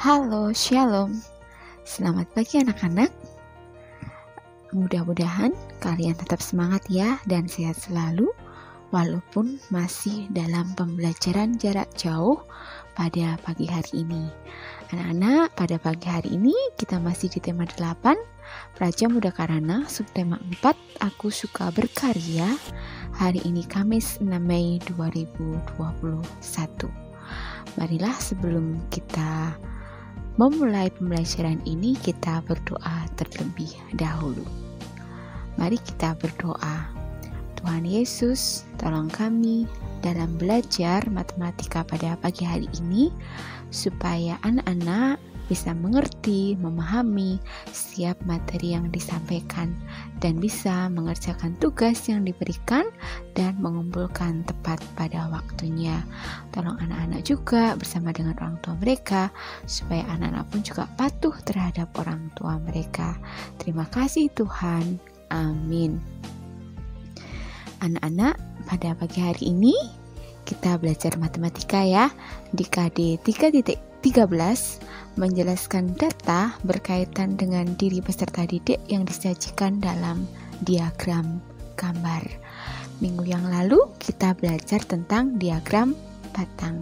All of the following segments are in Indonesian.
Halo, Shalom. Selamat pagi anak-anak. Mudah-mudahan kalian tetap semangat ya dan sehat selalu walaupun masih dalam pembelajaran jarak jauh pada pagi hari ini. Anak-anak, pada pagi hari ini kita masih di tema 8, Praja Muda Karana, subtema 4, Aku Suka Berkarya. Hari ini Kamis 6 Mei 2021. Marilah sebelum kita memulai pembelajaran ini, kita berdoa terlebih dahulu. Mari kita berdoa. Tuhan Yesus, tolong kami dalam belajar matematika pada pagi hari ini, supaya anak-anak bisa mengerti, memahami setiap materi yang disampaikan, dan bisa mengerjakan tugas yang diberikan dan mengumpulkan tepat pada waktunya. Tolong anak-anak juga bersama dengan orang tua mereka, supaya anak-anak pun juga patuh terhadap orang tua mereka. Terima kasih Tuhan. Amin. Anak-anak, pada pagi hari ini kita belajar matematika ya, di KD 3.13 menjelaskan data berkaitan dengan diri peserta didik yang disajikan dalam diagram gambar. Minggu yang lalu kita belajar tentang diagram batang.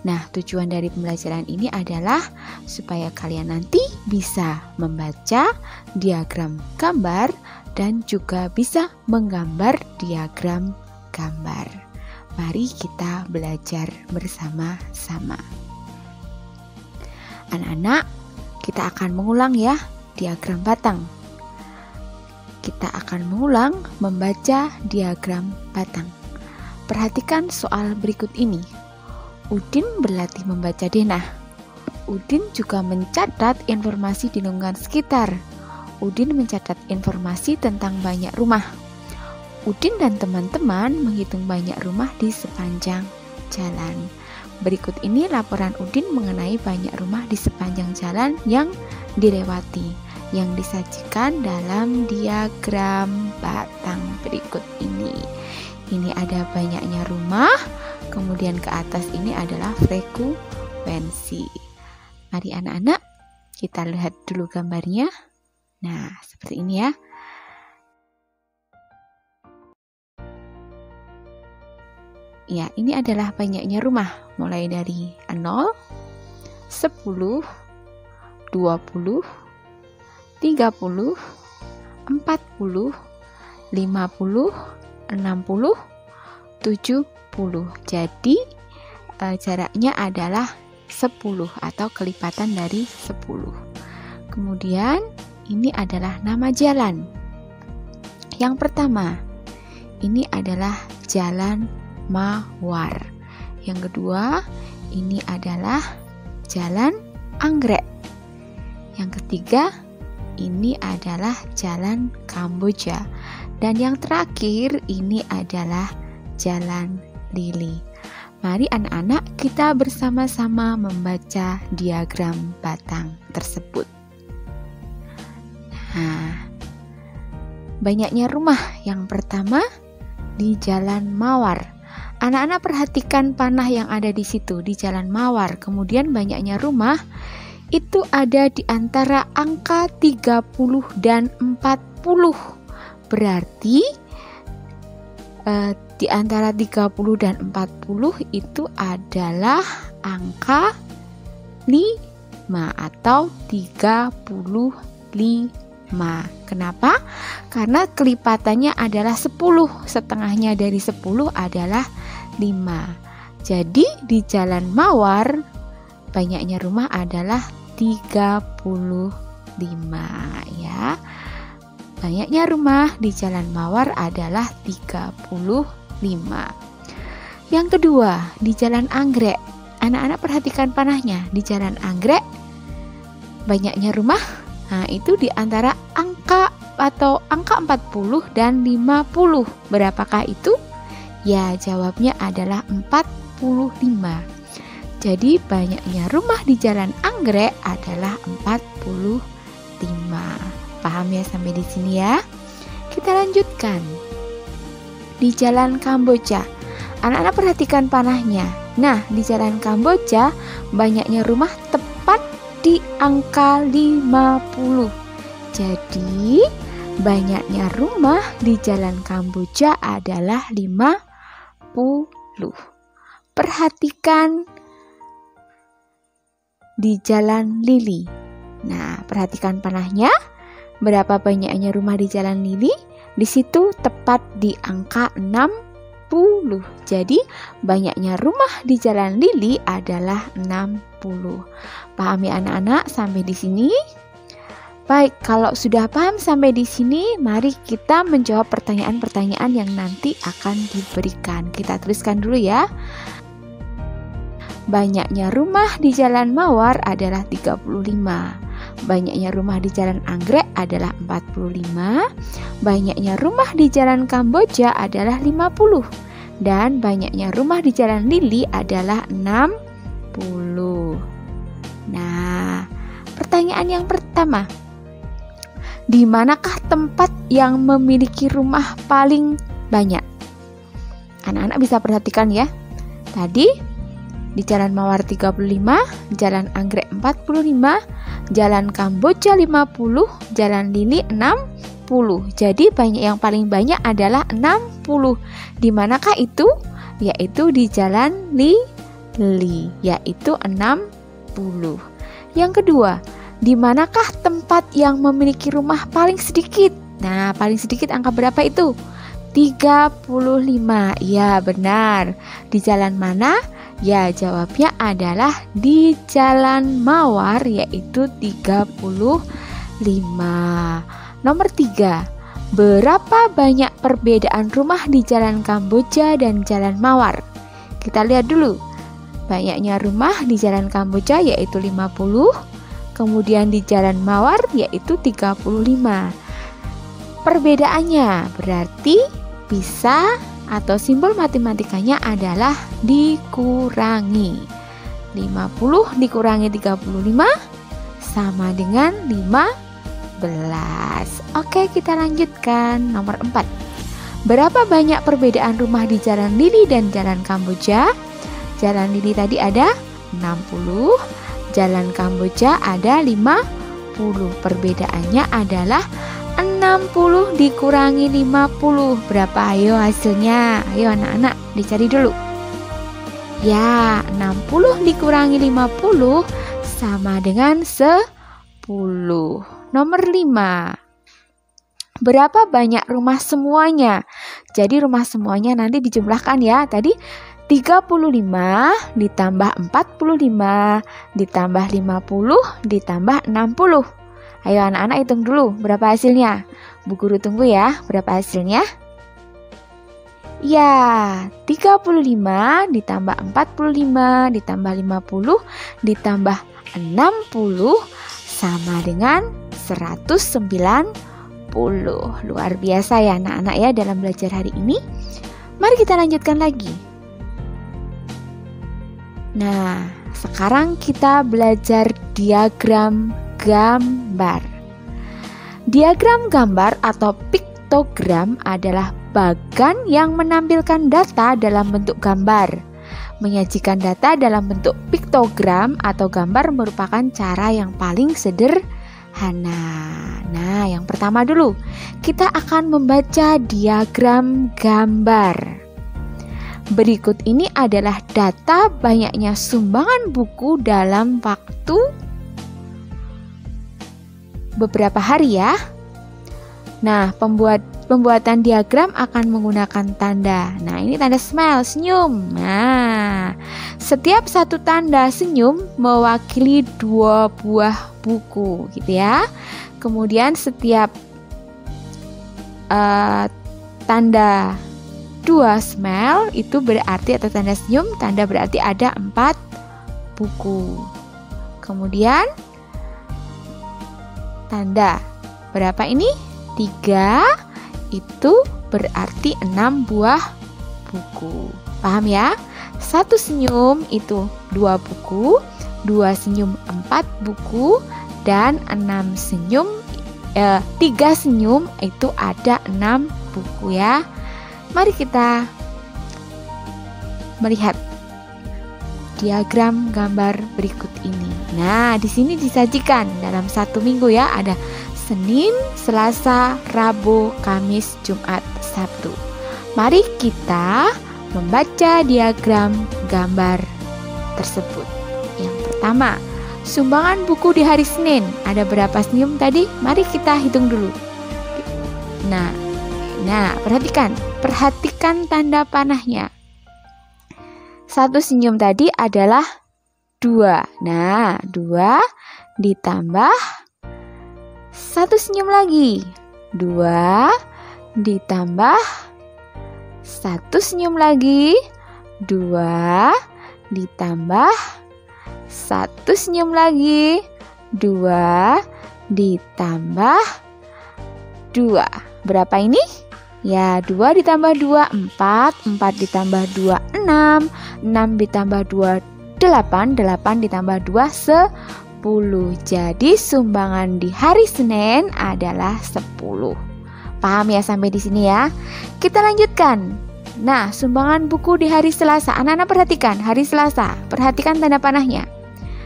Nah, tujuan dari pembelajaran ini adalah supaya kalian nanti bisa membaca diagram gambar dan juga bisa menggambar diagram gambar. Mari kita belajar bersama-sama. Anak-anak, kita akan mengulang ya diagram batang. Kita akan mengulang membaca diagram batang. Perhatikan soal berikut ini. Udin berlatih membaca denah. Udin juga mencatat informasi di lingkungan sekitar. Udin mencatat informasi tentang banyak rumah. Udin dan teman-teman menghitung banyak rumah di sepanjang jalan. Berikut ini laporan Udin mengenai banyak rumah di sepanjang jalan yang dilewati, yang disajikan dalam diagram batang berikut ini. Ini ada banyaknya rumah, kemudian ke atas ini adalah frekuensi. Mari anak-anak, kita lihat dulu gambarnya. Nah, seperti ini ya. Ya, ini adalah banyaknya rumah, mulai dari 0, 10, 20, 30, 40, 50, 60, 70. Jadi, jaraknya adalah 10 atau kelipatan dari 10. Kemudian, ini adalah nama jalan. Yang pertama, ini adalah Jalan Mawar. Yang kedua, ini adalah Jalan Anggrek. Yang ketiga, ini adalah Jalan Kamboja. Dan yang terakhir, ini adalah Jalan Lili. Mari anak-anak kita bersama-sama membaca diagram batang tersebut. Nah, banyaknya rumah yang pertama di Jalan Mawar. Anak-anak perhatikan panah yang ada di situ, di Jalan Mawar. Kemudian banyaknya rumah itu ada di antara angka 30 dan 40. Berarti di antara 30 dan 40 itu adalah angka 5 atau 35. Kenapa? Karena kelipatannya adalah 10, setengahnya dari 10 adalah 5. Jadi di Jalan Mawar banyaknya rumah adalah 35 ya. Banyaknya rumah di Jalan Mawar adalah 35. Yang kedua, di Jalan Anggrek. Anak-anak perhatikan panahnya. Di Jalan Anggrek banyaknya rumah. Nah, itu di antara angka 40 dan 50. Berapakah itu? Ya, jawabnya adalah 45. Jadi banyaknya rumah di Jalan Anggrek adalah 45. Paham ya sampai di sini ya? Kita lanjutkan. Di Jalan Kamboja. Anak-anak perhatikan panahnya. Nah, di Jalan Kamboja banyaknya rumah tepat di angka 50. Jadi banyaknya rumah di Jalan Kamboja adalah 50. Perhatikan di Jalan Lili. Nah, perhatikan panahnya. Berapa banyaknya rumah di Jalan Lili? Di situ tepat di angka 60. Jadi banyaknya rumah di Jalan Lili adalah 60. Paham ya anak-anak sampai di sini? Baik, kalau sudah paham sampai di sini, mari kita menjawab pertanyaan-pertanyaan yang nanti akan diberikan. Kita tuliskan dulu ya. Banyaknya rumah di Jalan Mawar adalah 35. Banyaknya rumah di Jalan Anggrek adalah 45. Banyaknya rumah di Jalan Kamboja adalah 50. Dan banyaknya rumah di Jalan Lili adalah 60. Nah, pertanyaan yang pertama. Di manakah tempat yang memiliki rumah paling banyak? Anak-anak bisa perhatikan ya. Tadi di Jalan Mawar 35, Jalan Anggrek 45, Jalan Kamboja 50, Jalan Lili 60. Jadi yang paling banyak adalah 60. Di manakah itu? Yaitu di Jalan Lili, yaitu 60. Yang kedua, di manakah tempat yang memiliki rumah paling sedikit? Nah, paling sedikit angka berapa itu? 35. Ya, benar. Di jalan mana? Ya, jawabnya adalah di Jalan Mawar, yaitu 35. Nomor 3. Berapa banyak perbedaan rumah di Jalan Kamboja dan Jalan Mawar? Kita lihat dulu. Banyaknya rumah di Jalan Kamboja yaitu 50. Kemudian di Jalan Mawar yaitu 35. Perbedaannya berarti bisa atau simbol matematikanya adalah dikurangi. 50 dikurangi 35 sama dengan 15. Oke, kita lanjutkan. Nomor 4. Berapa banyak perbedaan rumah di Jalan Lili dan Jalan Kamboja? Jalan Lili tadi ada 60. Jalan Kamboja ada 50. Perbedaannya adalah 60 dikurangi 50. Berapa? Ayo hasilnya. Ayo anak-anak dicari dulu. Ya, 60 dikurangi 50 sama dengan 10. Nomor 5. Berapa banyak rumah semuanya? Jadi rumah semuanya nanti dijumlahkan ya. Tadi 35 ditambah 45 ditambah 50 ditambah 60. Ayo anak-anak hitung dulu berapa hasilnya. Bu Guru tunggu ya, berapa hasilnya? Ya, 35 ditambah 45 ditambah 50 ditambah 60 sama dengan 190. Luar biasa ya anak-anak ya dalam belajar hari ini. Mari kita lanjutkan lagi. Nah, sekarang kita belajar diagram gambar. Diagram gambar atau piktogram adalah bagan yang menampilkan data dalam bentuk gambar. Menyajikan data dalam bentuk piktogram atau gambar merupakan cara yang paling sederhana. Nah, yang pertama dulu, kita akan membaca diagram gambar. Berikut ini adalah data banyaknya sumbangan buku dalam waktu beberapa hari ya. Nah, pembuatan diagram akan menggunakan tanda. Nah, ini tanda smile, senyum. Nah, setiap satu tanda senyum mewakili 2 buah buku, gitu ya. Kemudian setiap tanda 2 smile itu berarti atau tanda senyum, tanda berarti ada 4 buku. Kemudian tanda berapa ini? 3 itu berarti 6 buah buku. Paham ya? 1 senyum itu 2 buku, 2 senyum 4 buku, dan 3 senyum itu ada 6 buku ya. Mari kita melihat. diagram gambar berikut ini. Nah, di sini disajikan dalam satu minggu ya, ada Senin, Selasa, Rabu, Kamis, Jumat, Sabtu. Mari kita membaca diagram gambar tersebut. Yang pertama, sumbangan buku di hari Senin. Ada berapa senyum tadi? Mari kita hitung dulu. Nah, perhatikan tanda panahnya. Satu senyum tadi adalah 2. Nah, 2 ditambah satu senyum lagi. 2 ditambah satu senyum lagi. 2 ditambah satu senyum lagi. 2 ditambah 2. Berapa ini? Ya, 2 ditambah 2, 4. 4 ditambah 2, 6. 6 ditambah 2, 8. 8 ditambah 2, 10. Jadi sumbangan di hari Senin adalah 10. Paham ya sampai di sini ya? Kita lanjutkan. Nah, sumbangan buku di hari Selasa. Anak-anak perhatikan, hari Selasa. Perhatikan tanda panahnya.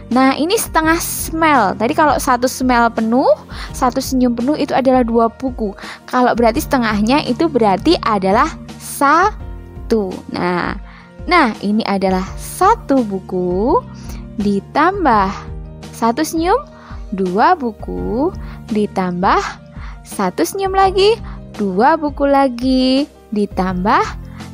Nah, ini setengah smell. Tadi kalau satu smell penuh, satu senyum penuh itu adalah 2 buku. Kalau berarti setengahnya itu berarti adalah 1. Nah, ini adalah 1 buku ditambah 1 senyum, 2 buku ditambah 1 senyum lagi, 2 buku lagi ditambah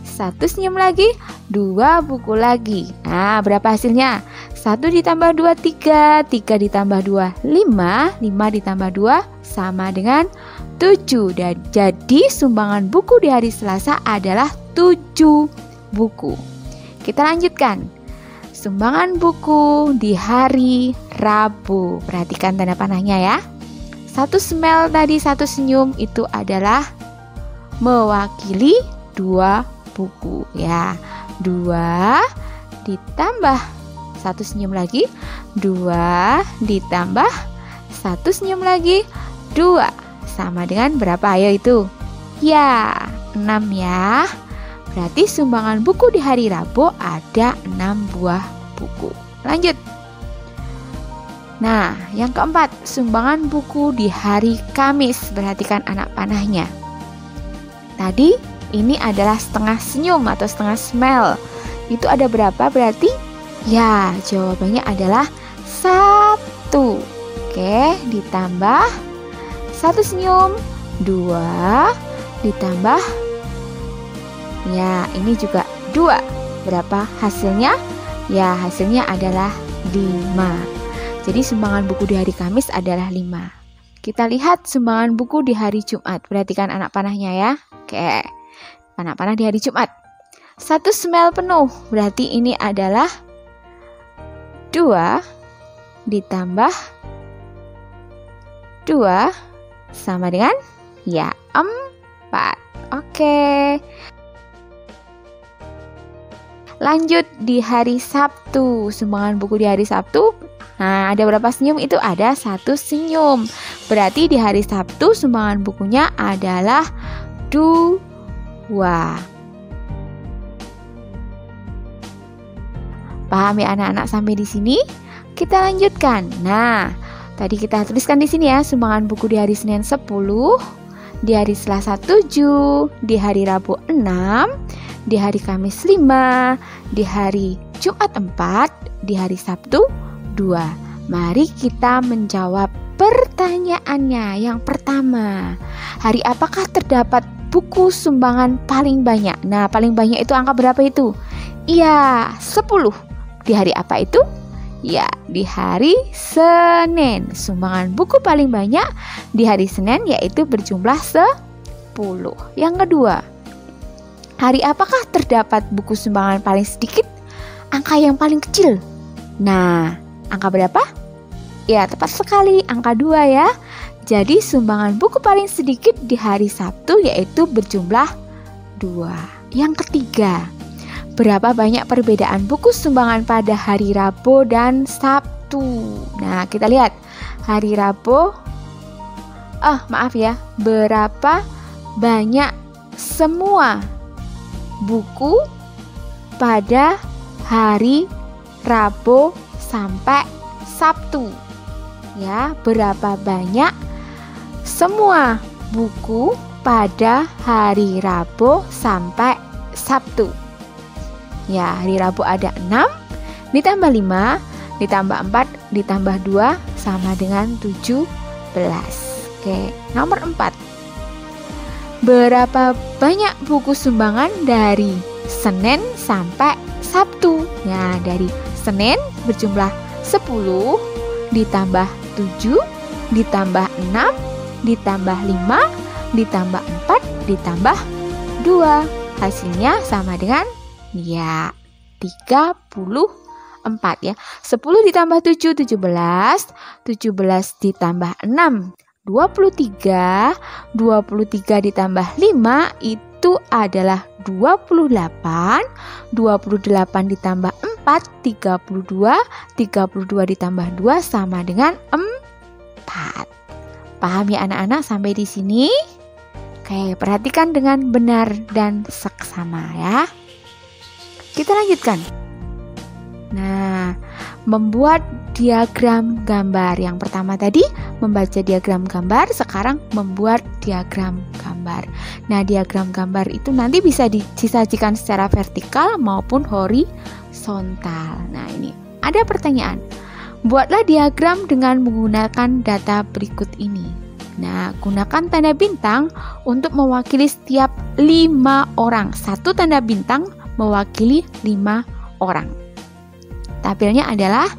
1 senyum lagi, 2 buku lagi. Nah, berapa hasilnya? 1 ditambah 2, 3. 3 ditambah 2, 5. 5 ditambah 2 sama dengan 7. Dan jadi sumbangan buku di hari Selasa adalah 7 buku. Kita lanjutkan. Sumbangan buku di hari Rabu. Perhatikan tanda panahnya ya. 1 smell tadi, 1 senyum itu adalah mewakili 2 buku ya. 2 ditambah 1 senyum lagi, 2 ditambah 1 senyum lagi, 2 sama dengan berapa? Ayo itu. Ya, 6 ya. Berarti sumbangan buku di hari Rabu ada 6 buah buku. Lanjut. Nah, yang keempat, sumbangan buku di hari Kamis. Perhatikan anak panahnya. Tadi ini adalah setengah senyum atau setengah smell. Itu ada berapa berarti? Ya, jawabannya adalah 1. Oke, ditambah 1 senyum, 2 ditambah, ya ini juga 2. Berapa hasilnya? Ya, hasilnya adalah 5. Jadi sumbangan buku di hari Kamis adalah 5. Kita lihat sumbangan buku di hari Jumat. Perhatikan anak panahnya ya. Oke, anak panah di hari Jumat. 1 smell penuh, berarti ini adalah 2 ditambah 2 sama dengan ya 4. Oke. Lanjut di hari Sabtu. Sumbangan buku di hari Sabtu. Nah, ada berapa senyum? Itu ada 1 senyum. Berarti di hari Sabtu sumbangan bukunya adalah 2. Paham ya anak-anak sampai di sini? Kita lanjutkan. Nah, tadi kita tuliskan di sini ya, sumbangan buku di hari Senin 10, di hari Selasa 7, di hari Rabu 6, di hari Kamis 5, di hari Jumat 4, di hari Sabtu 2. Mari kita menjawab pertanyaannya. Yang pertama, hari apakah terdapat buku sumbangan paling banyak? Nah, paling banyak itu angka berapa itu? Iya, 10. Di hari apa itu? Ya, di hari Senin. Sumbangan buku paling banyak di hari Senin yaitu berjumlah 10. Yang kedua, hari apakah terdapat buku sumbangan paling sedikit? Angka yang paling kecil. Nah, angka berapa? Ya, tepat sekali, angka 2 ya. Jadi sumbangan buku paling sedikit di hari Sabtu yaitu berjumlah 2. Yang ketiga, berapa banyak perbedaan buku sumbangan pada hari Rabu dan Sabtu? Nah, kita lihat. Hari Rabu, berapa banyak semua buku pada hari Rabu sampai Sabtu. Ya, berapa banyak semua buku pada hari Rabu sampai Sabtu? Ya, hari Rabu ada 6, ditambah 5, ditambah 4, ditambah 2, sama dengan 17. Oke, nomor 4. Berapa banyak buku sumbangan dari Senin sampai Sabtu? Ya, dari Senin berjumlah 10, ditambah 7, ditambah 6, ditambah 5, ditambah 4, ditambah 2. Hasilnya sama dengan 34 ya. 10 ditambah 7, 17. 17 ditambah 6, 23. 23 ditambah 5 itu adalah 28. 28 ditambah 4, 32. 32 ditambah 2 sama dengan 4. Paham ya anak-anak sampai di sini? Oke, perhatikan dengan benar dan seksama ya. Kita lanjutkan. Nah, membuat diagram gambar. Yang pertama tadi membaca diagram gambar, sekarang membuat diagram gambar. Nah, diagram gambar itu nanti bisa disajikan secara vertikal maupun horizontal. Nah, ini ada pertanyaan. Buatlah diagram dengan menggunakan data berikut ini. Nah, gunakan tanda bintang untuk mewakili setiap 5 orang. Satu tanda bintang mewakili 5 orang. Tabelnya adalah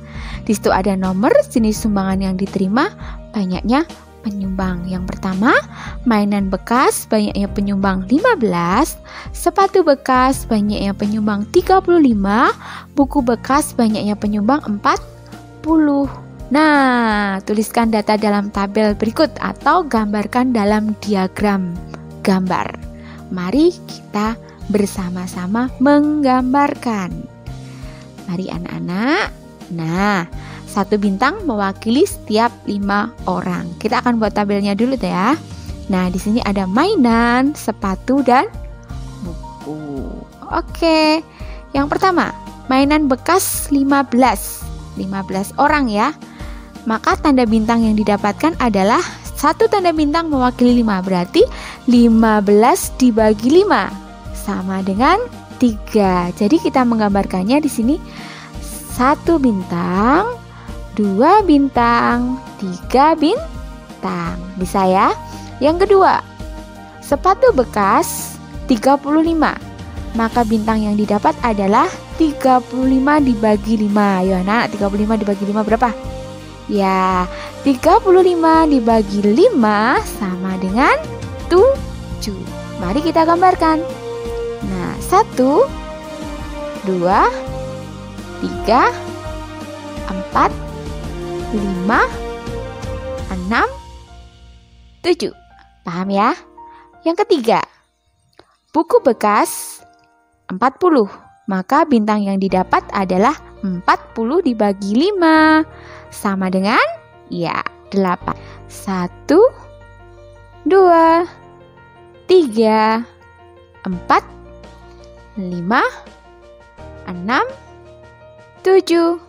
di situ ada nomor, jenis sumbangan yang diterima, banyaknya penyumbang. Yang pertama, mainan bekas, banyaknya penyumbang 15, sepatu bekas, banyaknya penyumbang 35, buku bekas, banyaknya penyumbang 40. Nah, tuliskan data dalam tabel berikut atau gambarkan dalam diagram gambar. Mari kita bersama-sama menggambarkan. Mari anak-anak. Nah, satu bintang mewakili setiap 5 orang. Kita akan buat tabelnya dulu ya. Nah, di sini ada mainan, sepatu, dan buku. Oke, yang pertama, mainan bekas 15 orang ya. Maka tanda bintang yang didapatkan adalah satu tanda bintang mewakili 5. Berarti 15 dibagi 5 sama dengan 3. Jadi kita menggambarkannya di sini 1 bintang, 2 bintang, 3 bintang. Bisa ya? Yang kedua, sepatu bekas 35. Maka bintang yang didapat adalah 35 dibagi 5. Ayo anak, 35 dibagi 5 berapa? Ya, 35 dibagi 5 sama dengan 7. Mari kita gambarkan. Nah, 1, 2, 3, 4, 5, 6, 7. Paham ya? Yang ketiga, buku bekas 40. Maka bintang yang didapat adalah 40 dibagi 5 sama dengan 8. 1, 2, 3, 4, 5, 6, 7,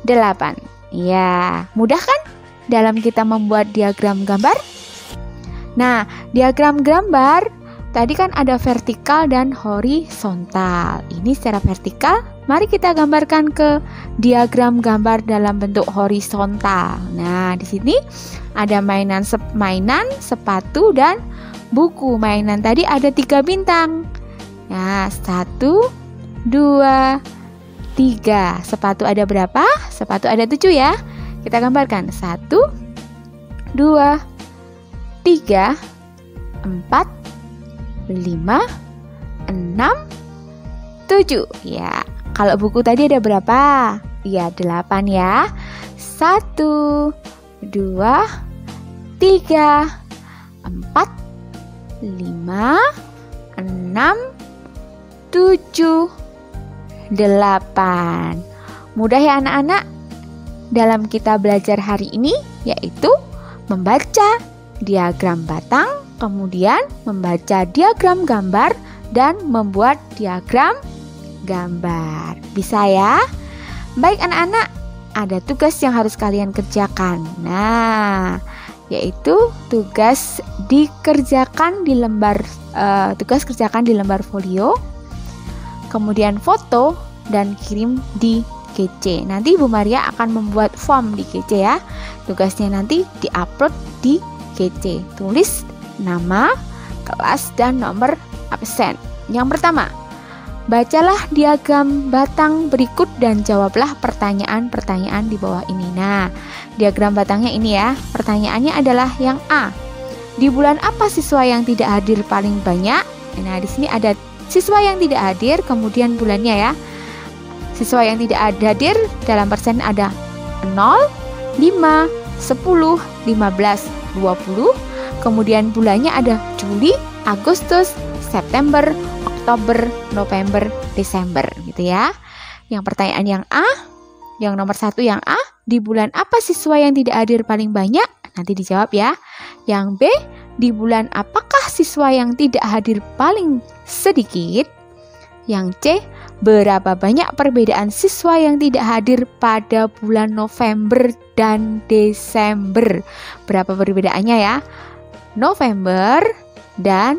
8. Ya, mudah kan dalam kita membuat diagram gambar? Nah, diagram gambar tadi kan ada vertikal dan horizontal. Ini secara vertikal. Mari kita gambarkan ke diagram gambar dalam bentuk horizontal. Nah, di sini ada mainan, sepatu, dan buku. Mainan tadi ada 3 bintang. Nah, 1, 2, 3. Sepatu ada berapa? Sepatu ada 7 ya. Kita gambarkan 1, 2, 3, 4, 5, 6, 7. Ya, kalau buku tadi ada berapa? Ya, 8 ya. 1, 2, 3, 4, 5, 6, 7, 8. Mudah ya anak-anak? Dalam kita belajar hari ini yaitu membaca diagram batang, kemudian membaca diagram gambar, dan membuat diagram gambar. Bisa ya? Baik anak-anak, ada tugas yang harus kalian kerjakan. Nah, yaitu tugas kerjakan di lembar folio, kemudian foto dan kirim di GC. Nanti Bu Maria akan membuat form di GC ya. Tugasnya nanti diupload di GC. Tulis nama, kelas, dan nomor absen. Yang pertama, bacalah diagram batang berikut dan jawablah pertanyaan-pertanyaan di bawah ini. Nah, diagram batangnya ini ya. Pertanyaannya adalah yang A. Di bulan apa siswa yang tidak hadir paling banyak? Nah, di sini ada siswa yang tidak hadir, kemudian bulannya ya. Siswa yang tidak hadir dalam persen ada 0, 5, 10, 15, 20. Kemudian bulannya ada Juli, Agustus, September, Oktober, November, Desember gitu ya. Yang pertanyaan yang A, yang nomor 1 yang A, di bulan apa siswa yang tidak hadir paling banyak? Nanti dijawab ya. Yang B, di bulan apakah siswa yang tidak hadir paling sedikit? Yang C, berapa banyak perbedaan siswa yang tidak hadir pada bulan November dan Desember? Berapa perbedaannya ya? November dan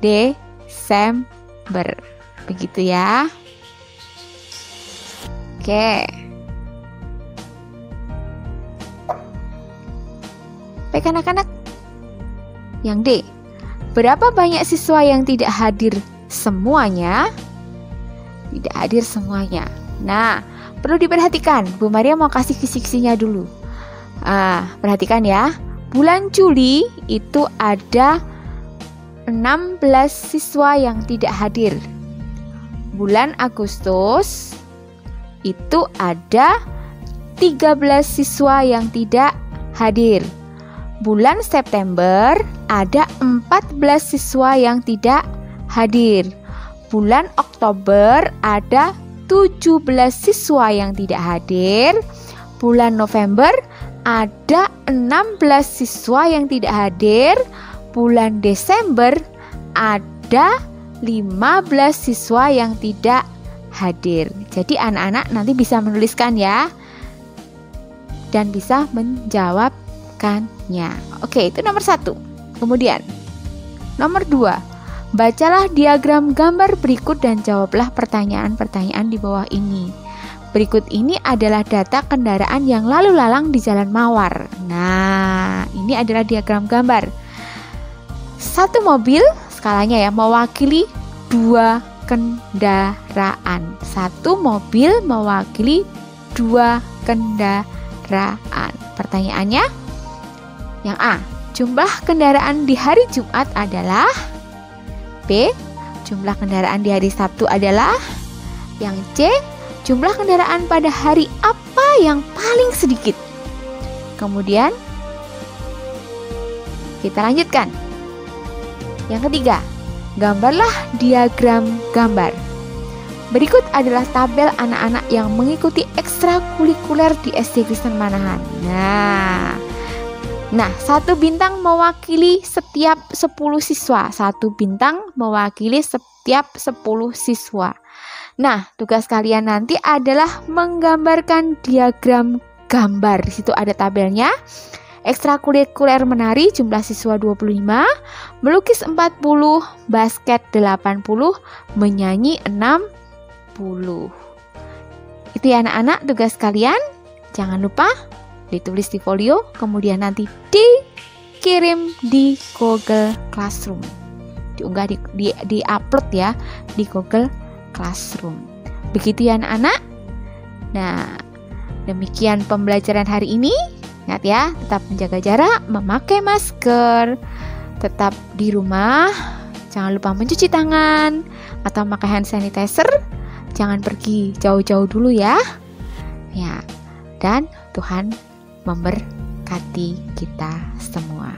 Desember. Begitu ya. Oke. Baik anak-anak. Yang D. Berapa banyak siswa yang tidak hadir semuanya? Tidak hadir semuanya. Nah, perlu diperhatikan. Bu Maria mau kasih kisi-kisinya dulu. Perhatikan ya. Bulan Juli itu ada 16 siswa yang tidak hadir. Bulan Agustus itu ada 13 siswa yang tidak hadir. Bulan September ada 14 siswa yang tidak hadir. Bulan Oktober ada 17 siswa yang tidak hadir. Bulan November ada 16 siswa yang tidak hadir. Bulan Desember ada 15 siswa yang tidak hadir. Jadi anak-anak nanti bisa menuliskan ya dan bisa menjawabkannya. Oke, itu nomor 1. Kemudian nomor 2, bacalah diagram gambar berikut dan jawablah pertanyaan-pertanyaan di bawah ini. Berikut ini adalah data kendaraan yang lalu lalang di Jalan Mawar. Nah, ini adalah diagram gambar. Satu mobil, skalanya ya, mewakili 2 kendaraan. Satu mobil mewakili 2 kendaraan. Pertanyaannya, yang A, jumlah kendaraan di hari Jumat adalah? B, jumlah kendaraan di hari Sabtu adalah? Yang C, jumlah kendaraan pada hari apa yang paling sedikit? Kemudian kita lanjutkan. Yang ketiga, gambarlah diagram gambar. Berikut adalah tabel anak-anak yang mengikuti ekstrakurikuler di SD Kristen Manahan. Nah, 1 bintang mewakili setiap 10 siswa. 1 bintang mewakili setiap 10 siswa. Nah, tugas kalian nanti adalah menggambarkan diagram gambar. Di situ ada tabelnya. Ekstrakurikuler menari jumlah siswa 25, melukis 40, basket 80, menyanyi 60. Itu ya anak-anak tugas kalian. Jangan lupa ditulis di folio, kemudian nanti dikirim di Google Classroom. Diunggah di upload ya di Google Classroom. Begitu ya anak-anak. Nah, demikian pembelajaran hari ini. Ingat ya, tetap menjaga jarak, memakai masker, tetap di rumah, jangan lupa mencuci tangan atau pakai hand sanitizer, jangan pergi jauh-jauh dulu ya. Ya, dan Tuhan memberkati kita semua.